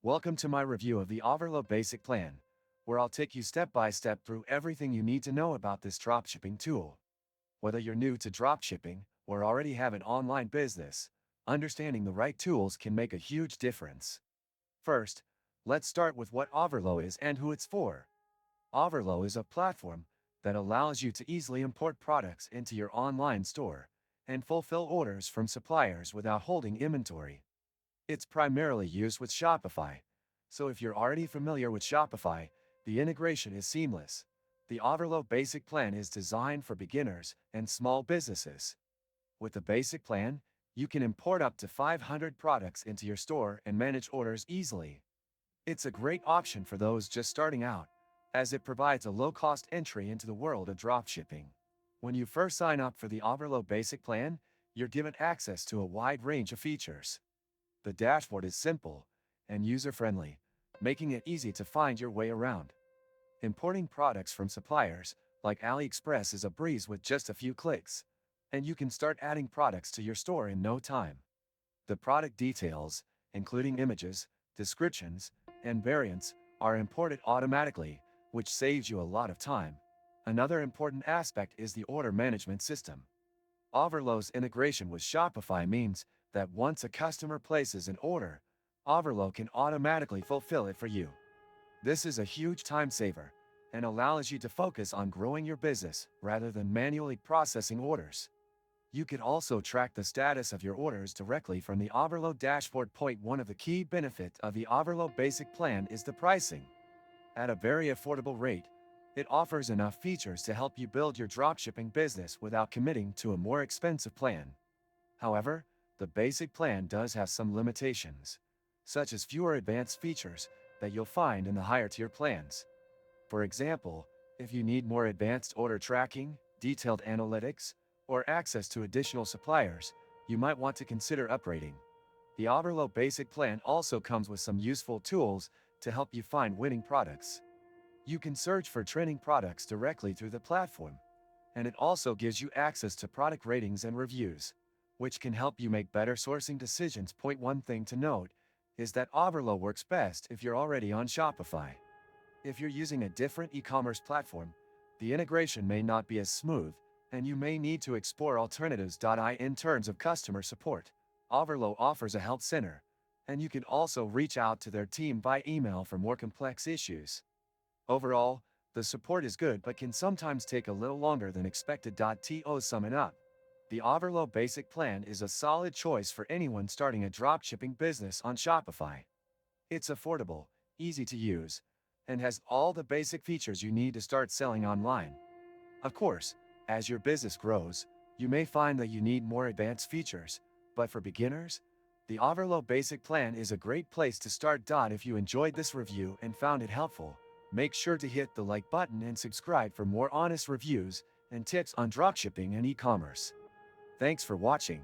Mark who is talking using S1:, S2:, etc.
S1: Welcome to my review of the Oberlo Basic Plan, where I'll take you step by step through everything you need to know about this dropshipping tool. Whether you're new to dropshipping or already have an online business, understanding the right tools can make a huge difference. First, let's start with what Oberlo is and who it's for. Oberlo is a platform that allows you to easily import products into your online store and fulfill orders from suppliers without holding inventory. It's primarily used with Shopify, so if you're already familiar with Shopify, the integration is seamless. The Oberlo Basic Plan is designed for beginners and small businesses. With the Basic Plan, you can import up to 500 products into your store and manage orders easily. It's a great option for those just starting out, as it provides a low-cost entry into the world of dropshipping. When you first sign up for the Oberlo Basic Plan, you're given access to a wide range of features. The dashboard is simple and user-friendly, making it easy to find your way around. Importing products from suppliers like AliExpress is a breeze with just a few clicks, and you can start adding products to your store in no time. The product details, including images, descriptions, and variants, are imported automatically, which saves you a lot of time. Another important aspect is the order management system. Oberlo's integration with Shopify means that once a customer places an order, Oberlo can automatically fulfill it for you. This is a huge time saver and allows you to focus on growing your business rather than manually processing orders. You can also track the status of your orders directly from the Oberlo dashboard. One of the key benefits of the Oberlo Basic Plan is the pricing. At a very affordable rate, it offers enough features to help you build your dropshipping business without committing to a more expensive plan. However, the Basic Plan does have some limitations, such as fewer advanced features that you'll find in the higher-tier plans. For example, if you need more advanced order tracking, detailed analytics, or access to additional suppliers, you might want to consider upgrading. The Oberlo Basic Plan also comes with some useful tools to help you find winning products. You can search for trending products directly through the platform, and it also gives you access to product ratings and reviews, which can help you make better sourcing decisions. One thing to note is that Oberlo works best if you're already on Shopify. If you're using a different e-commerce platform, the integration may not be as smooth, and you may need to explore alternatives. In terms of customer support, Oberlo offers a help center, and you can also reach out to their team by email for more complex issues. Overall, the support is good but can sometimes take a little longer than expected. To sum it up, the Oberlo Basic Plan is a solid choice for anyone starting a dropshipping business on Shopify. It's affordable, easy to use, and has all the basic features you need to start selling online. Of course, as your business grows, you may find that you need more advanced features, but for beginners, the Oberlo Basic Plan is a great place to start. If you enjoyed this review and found it helpful, make sure to hit the like button and subscribe for more honest reviews and tips on dropshipping and e-commerce. Thanks for watching.